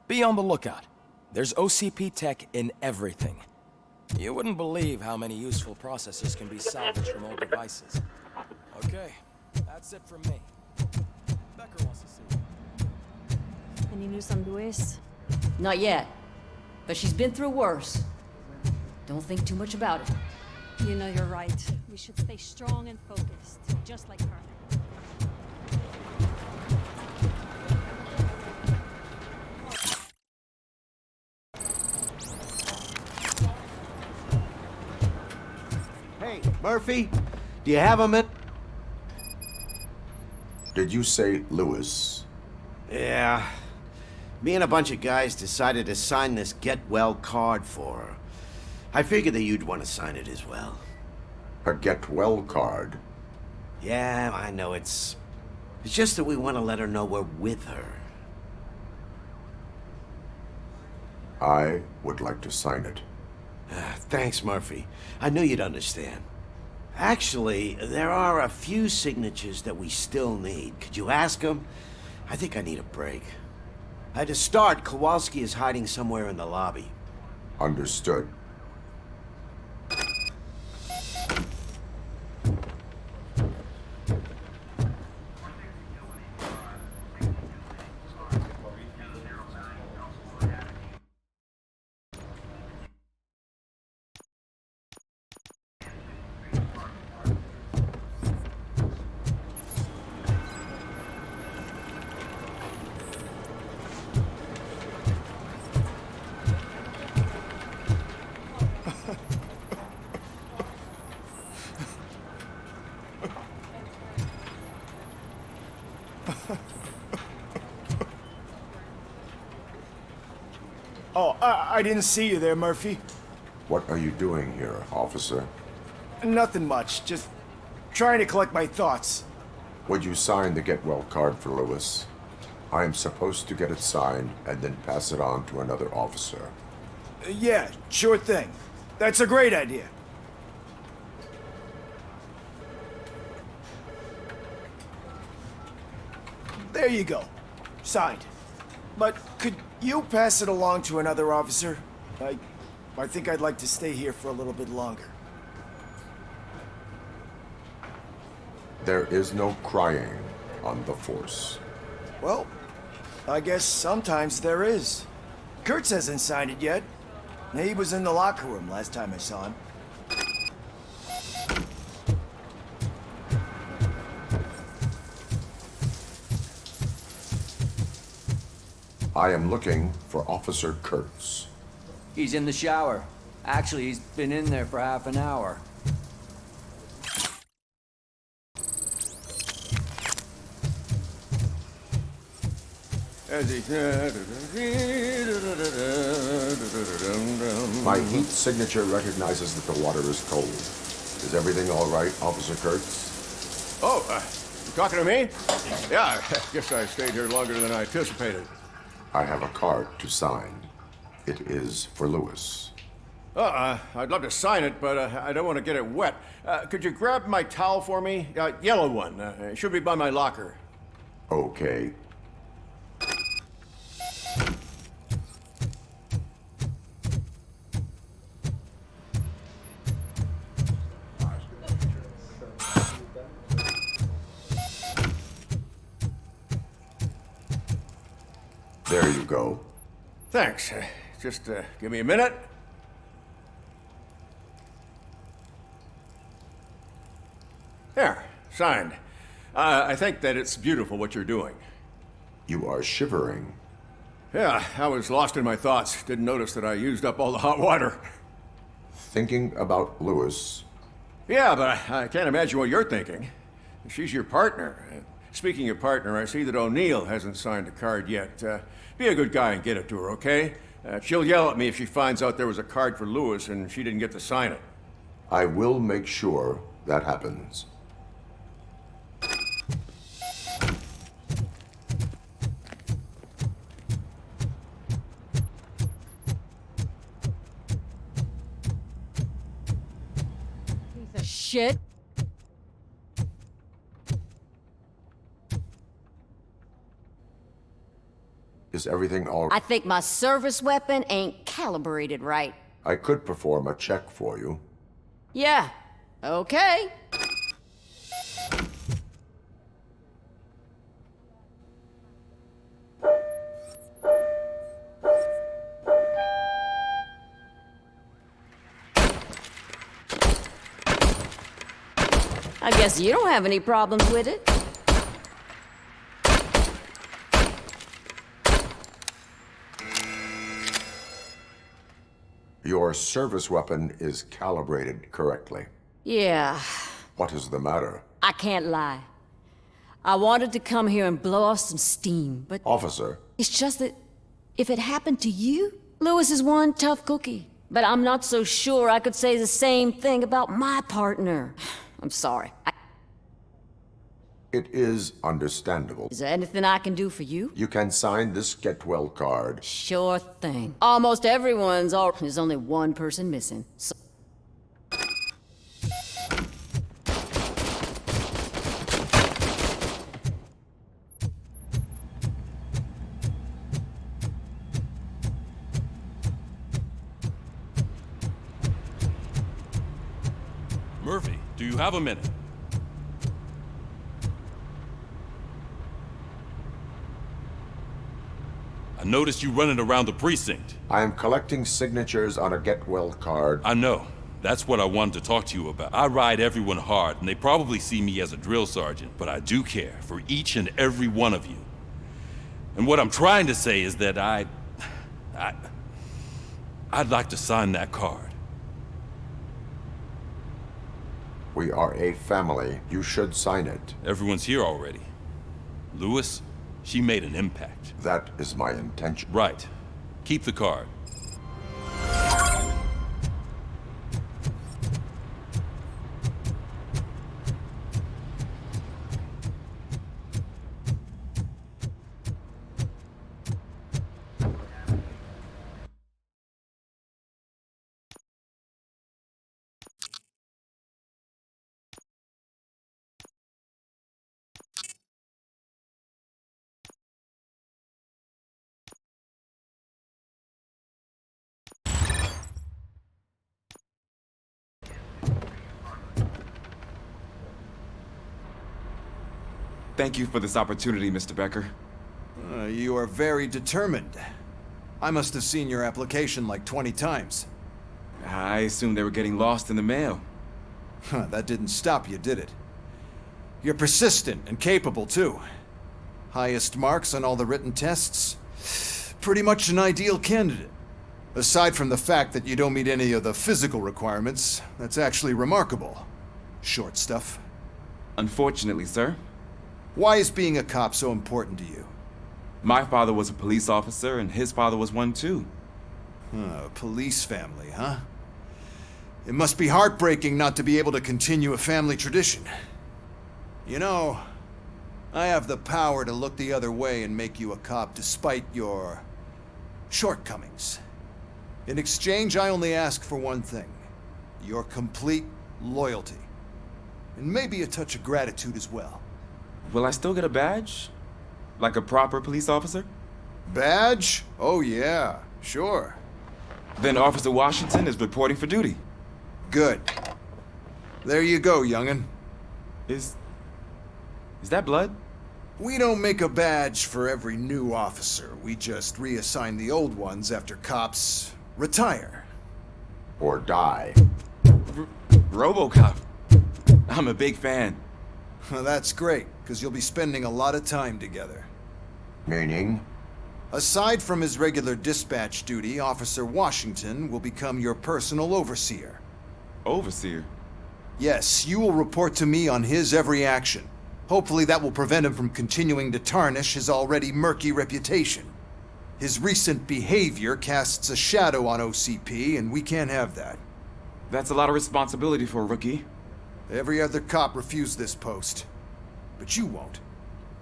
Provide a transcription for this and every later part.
Be on the lookout. There's OCP tech in everything. You wouldn't believe how many useful processors can be salvaged from old devices. Okay, that's it from me. Becker wants to see you. Any news on Luis? Not yet. But she's been through worse. Don't think too much about it. You know you're right. We should stay strong and focused, just like her. Hey, Murphy, do you have a minute? Did you say Lewis? Yeah. Me and a bunch of guys decided to sign this get well card for her. I figured that you'd want to sign it as well. A get well card? Yeah, I know it's just that we want to let her know we're with her. I would like to sign it. Thanks, Murphy. I knew you'd understand. Actually, there are a few signatures that we still need. Could you ask them? I think I need a break. To start, Kowalski is hiding somewhere in the lobby. Understood. Oh, I didn't see you there, Murphy. What are you doing here, officer? Nothing much, just trying to collect my thoughts. Would you sign the get well card for Lewis? I am supposed to get it signed and then pass it on to another officer. Yeah, sure thing. That's a great idea. There you go. Signed. But could you pass it along to another officer? I think I'd like to stay here for a little bit longer. There is no crying on the force. Well, I guess sometimes there is. Kurtz hasn't signed it yet. He was in the locker room last time I saw him. I am looking for Officer Kurtz. He's in the shower. Actually, he's been in there for half an hour. My heat signature recognizes that the water is cold. Is everything all right, Officer Kurtz? Oh, you talking to me? Yeah, I guess I stayed here longer than I anticipated. I have a card to sign. It is for Lewis. I'd love to sign it, but I don't want to get it wet. Could you grab my towel for me? Yellow one. It should be by my locker. Okay. There you go. Thanks. Just give me a minute. There, signed. I think that it's beautiful what you're doing. You are shivering. Yeah, I was lost in my thoughts. Didn't notice that I used up all the hot water. Thinking about Lewis. Yeah, but I can't imagine what you're thinking. She's your partner. Speaking of partner, I see that O'Neill hasn't signed a card yet. Be a good guy and get it to her, okay? She'll yell at me if she finds out there was a card for Lewis and she didn't get to sign it. I will make sure that happens. Piece of shit. Is everything all... I think my service weapon ain't calibrated right. I could perform a check for you. Yeah, okay. I guess you don't have any problems with it. Your service weapon is calibrated correctly. Yeah, What is the matter? I can't lie. I wanted to come here and blow off some steam, but Officer, it's just that if it happened to you, Lewis is one tough cookie. But I'm not so sure I could say the same thing about my partner. I'm sorry. it is understandable. Is there anything I can do for you? You can sign this get well card. Sure thing. Almost everyone's all. There's only one person missing. So Murphy, do you have a minute? I noticed you running around the precinct. I am collecting signatures on a get well card. I know. That's what I wanted to talk to you about. I ride everyone hard, and they probably see me as a drill sergeant, but I do care for each and every one of you. And what I'm trying to say is that I'd like to sign that card. We are a family. You should sign it. Everyone's here already. Lewis, she made an impact. That is my intention. Right. Keep the card. Thank you for this opportunity, Mr. Becker. You are very determined. I must have seen your application like 20 times. I assumed they were getting lost in the mail. That didn't stop you, did it? You're persistent and capable, too. Highest marks on all the written tests. Pretty much an ideal candidate. Aside from the fact that you don't meet any of the physical requirements, that's actually remarkable. Short stuff. Unfortunately, sir. Why is being a cop so important to you? My father was a police officer, and his father was one too. A police family, huh? It must be heartbreaking not to be able to continue a family tradition. You know, I have the power to look the other way and make you a cop despite your shortcomings. In exchange, I only ask for one thing. Your complete loyalty. And maybe a touch of gratitude as well. Will I still get a badge? Like a proper police officer? Badge? Oh yeah, sure. Then Officer Washington is reporting for duty. Good. There you go, young'un. Is that blood? We don't make a badge for every new officer. We just reassign the old ones after cops retire. Or die. RoboCop. I'm a big fan. Well, that's great, because you'll be spending a lot of time together. Meaning? Aside from his regular dispatch duty, Officer Washington will become your personal overseer. Overseer? Yes, you will report to me on his every action. Hopefully that will prevent him from continuing to tarnish his already murky reputation. His recent behavior casts a shadow on OCP, and we can't have that. That's a lot of responsibility for a rookie. Every other cop refused this post. But you won't.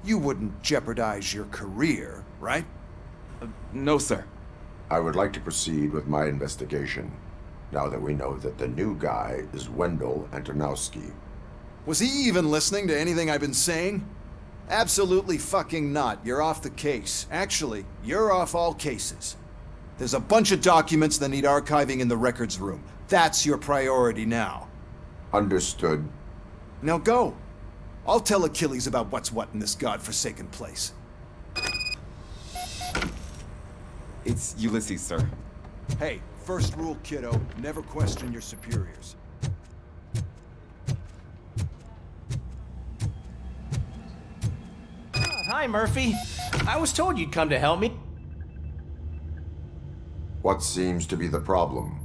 You wouldn't jeopardize your career, right? No, sir. I would like to proceed with my investigation, now that we know that the new guy is Wendell Antonowski. Was he even listening to anything I've been saying? Absolutely fucking not. You're off the case. Actually, you're off all cases. There's a bunch of documents that need archiving in the records room. That's your priority now. Understood. Now go. I'll tell Achilles about what's what in this godforsaken place. It's Ulysses, sir. Hey, first rule, kiddo. Never question your superiors. Hi, Murphy. I was told you'd come to help me. What seems to be the problem?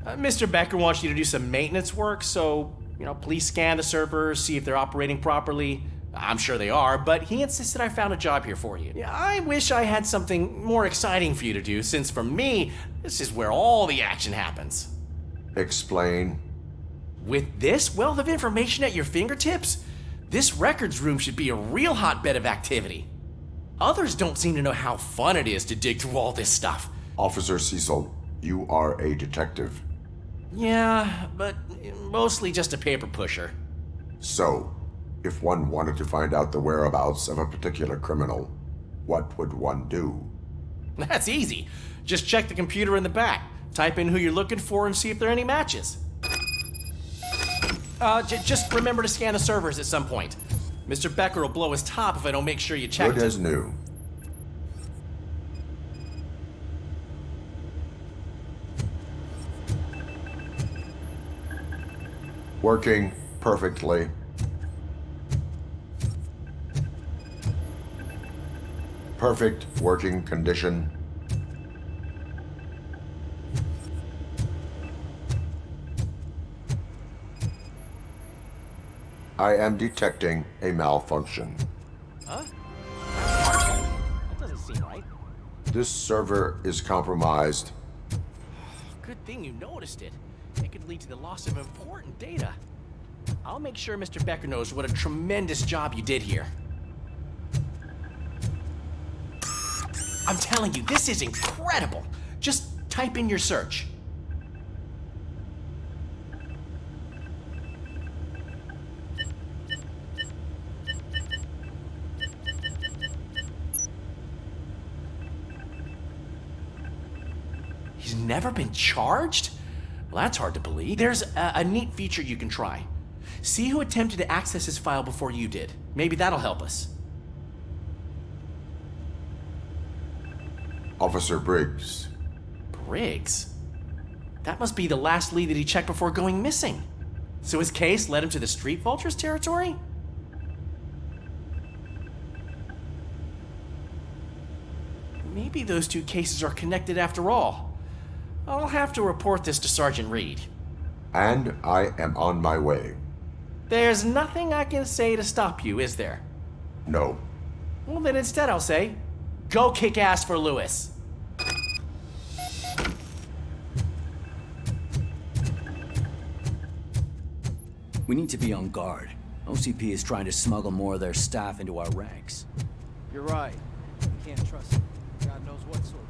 Mr. Becker wants you to do some maintenance work, so, please scan the servers, see if they're operating properly. I'm sure they are, but he insisted I found a job here for you. Yeah, I wish I had something more exciting for you to do, since for me, this is where all the action happens. Explain. With this wealth of information at your fingertips, this records room should be a real hotbed of activity. Others don't seem to know how fun it is to dig through all this stuff. Officer Cecil, you are a detective. Yeah, but mostly just a paper pusher. So, if one wanted to find out the whereabouts of a particular criminal, what would one do? That's easy. Just check the computer in the back, type in who you're looking for, and see if there are any matches. Just remember to scan the servers at some point. Mr. Becker will blow his top if I don't make sure you check. Good as new. Working perfectly. Perfect working condition. I am detecting a malfunction. Huh? That doesn't seem right. This server is compromised. Good thing you noticed it. It could lead to the loss of important data. I'll make sure Mr. Becker knows what a tremendous job you did here. I'm telling you, this is incredible. Just type in your search. He's never been charged? Well, that's hard to believe. There's a neat feature you can try. See who attempted to access his file before you did. Maybe that'll help us. Officer Briggs. Briggs? That must be the last lead that he checked before going missing. So his case led him to the Street Vultures territory? Maybe those two cases are connected after all. I'll have to report this to Sergeant Reed. And I am on my way. There's nothing I can say to stop you, is there? No. Well, then instead I'll say, go kick ass for Lewis. We need to be on guard. OCP is trying to smuggle more of their staff into our ranks. You're right. You can't trust him. God knows what sort of...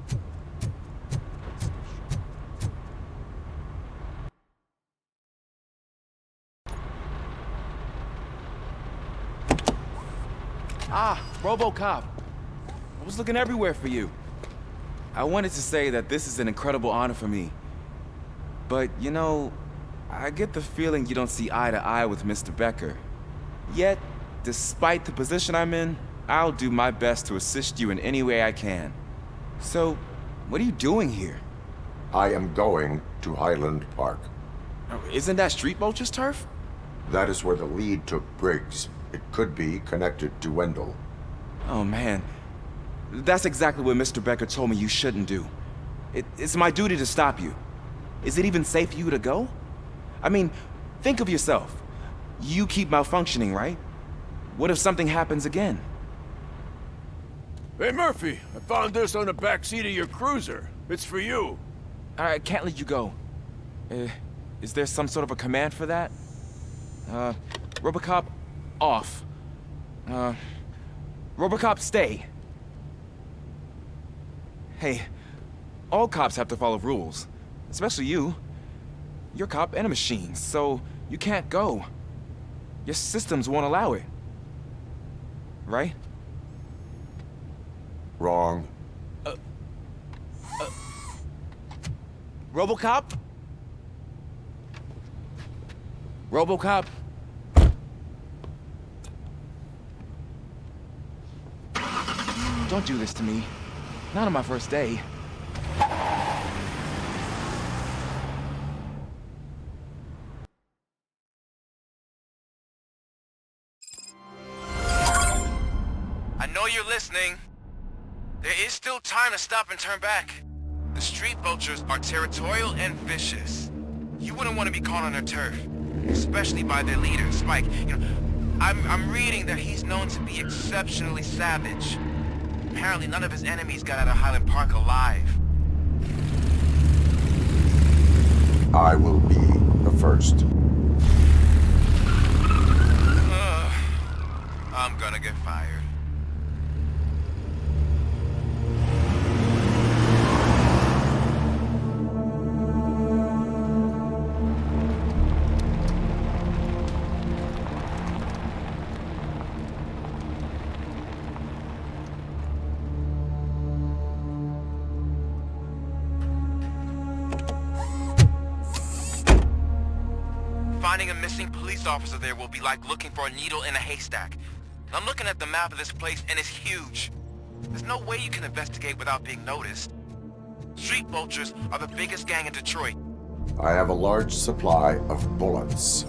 Ah, RoboCop. I was looking everywhere for you. I wanted to say that this is an incredible honor for me. But, I get the feeling you don't see eye to eye with Mr. Becker. Yet, despite the position I'm in, I'll do my best to assist you in any way I can. So, what are you doing here? I am going to Highland Park. Isn't that Street Vulture's turf? That is where the lead took Briggs. It could be connected to Wendell. Oh, man. That's exactly what Mr. Becker told me you shouldn't do. It's my duty to stop you. Is it even safe for you to go? I mean, think of yourself. You keep malfunctioning, right? What if something happens again? Hey, Murphy, I found this on the back seat of your cruiser. It's for you. I can't let you go. Is there some sort of a command for that? RoboCop, off. RoboCop, stay. Hey, all cops have to follow rules. Especially you. You're a cop and a machine, so you can't go. Your systems won't allow it. right? Wrong. RoboCop? RoboCop? Don't do this to me. Not on my first day. I know you're listening. There is still time to stop and turn back. The street vultures are territorial and vicious. You wouldn't want to be caught on their turf, especially by their leader, Spike. You know, I'm reading that he's known to be exceptionally savage. Apparently none of his enemies got out of Highland Park alive. I will be the first. I'm gonna get fired. Finding a missing police officer there will be like looking for a needle in a haystack. I'm looking at the map of this place and it's huge. There's no way you can investigate without being noticed. Street vultures are the biggest gang in Detroit. I have a large supply of bullets.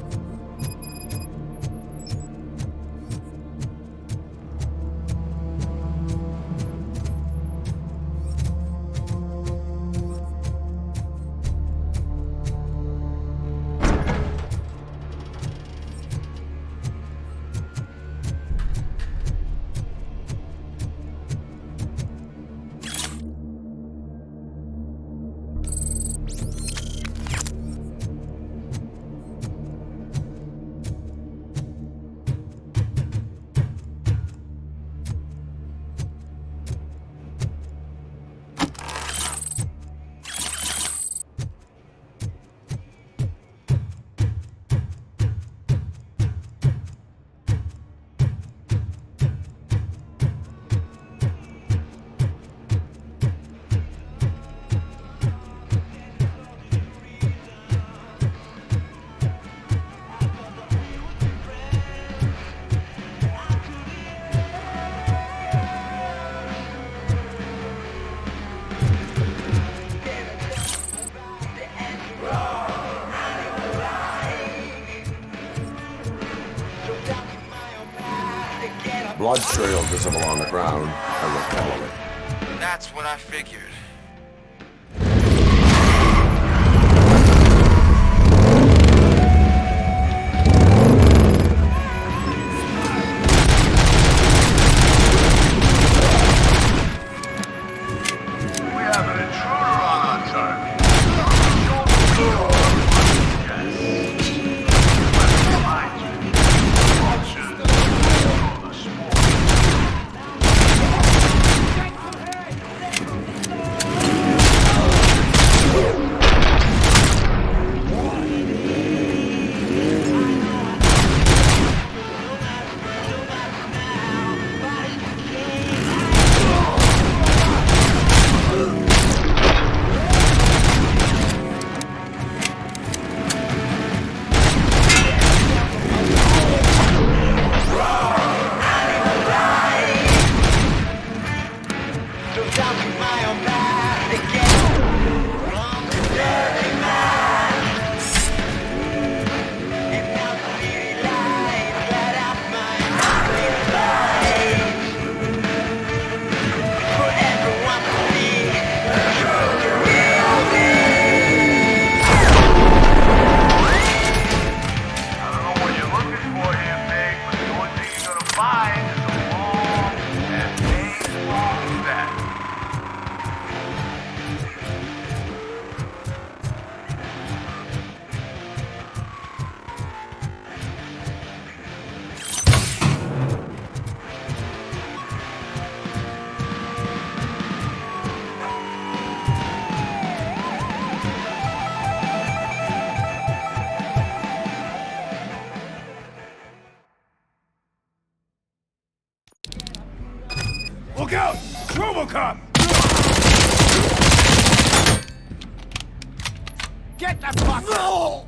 Blood trail visible on the ground. I will follow it. That's what I figured. We have an intruder on our target. Look out! RoboCop! Get the fuck out!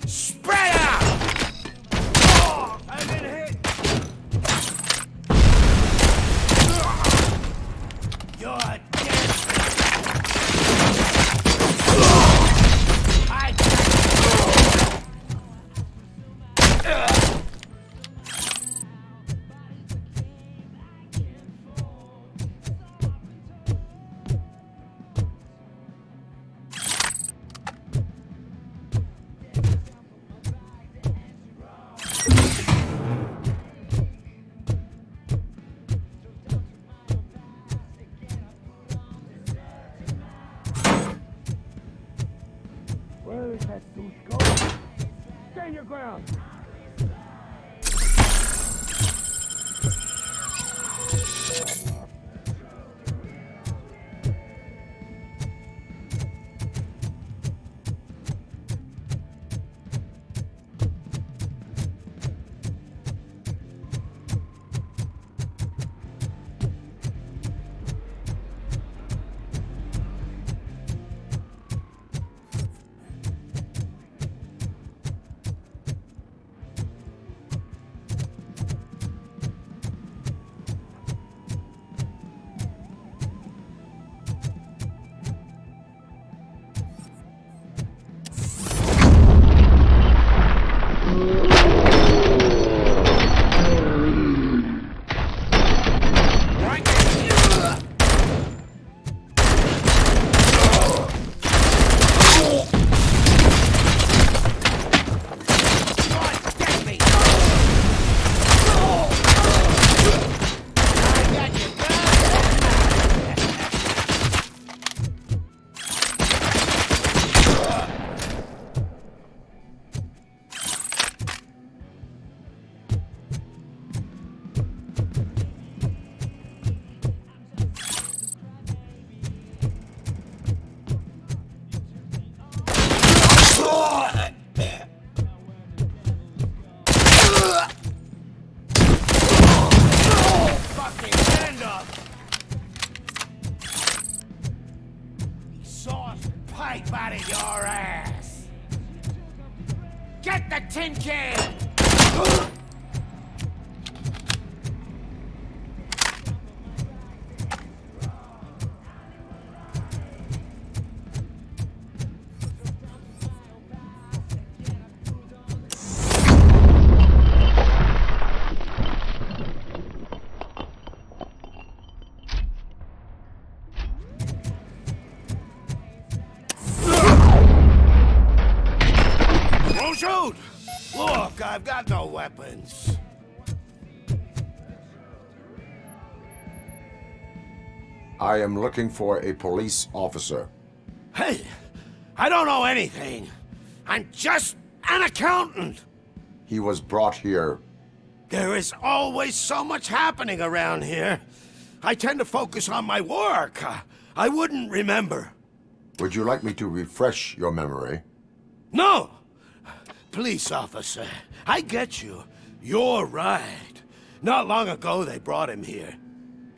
Spread out! Oh, I've been hit! You're dead! Where is that douche going? Stand your ground! Pipe out of your ass! Get the tin can! Shoot! Look, I've got no weapons. I am looking for a police officer. Hey, I don't know anything. I'm just an accountant. He was brought here. There is always so much happening around here. I tend to focus on my work. I wouldn't remember. Would you like me to refresh your memory? No! Police officer, I get you. You're right. Not long ago they brought him here.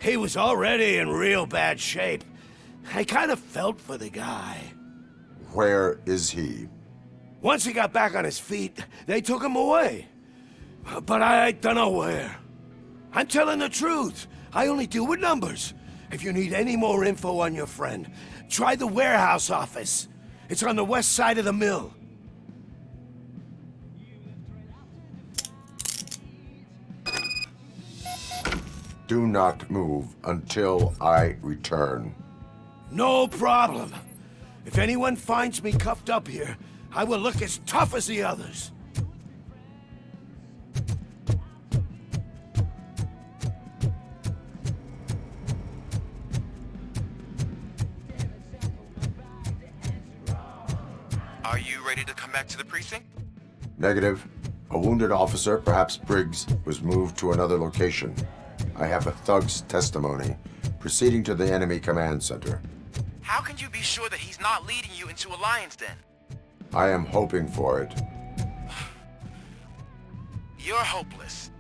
He was already in real bad shape. I kind of felt for the guy. Where is he? Once he got back on his feet, they took him away. But I don't know where. I'm telling the truth. I only deal with numbers. If you need any more info on your friend, try the warehouse office. It's on the west side of the mill. Do not move until I return. No problem. If anyone finds me cuffed up here, I will look as tough as the others. Are you ready to come back to the precinct? Negative. A wounded officer, perhaps Briggs, was moved to another location. I have a thug's testimony proceeding to the enemy command center. How can you be sure that he's not leading you into a lion's den? I am hoping for it. You're hopeless.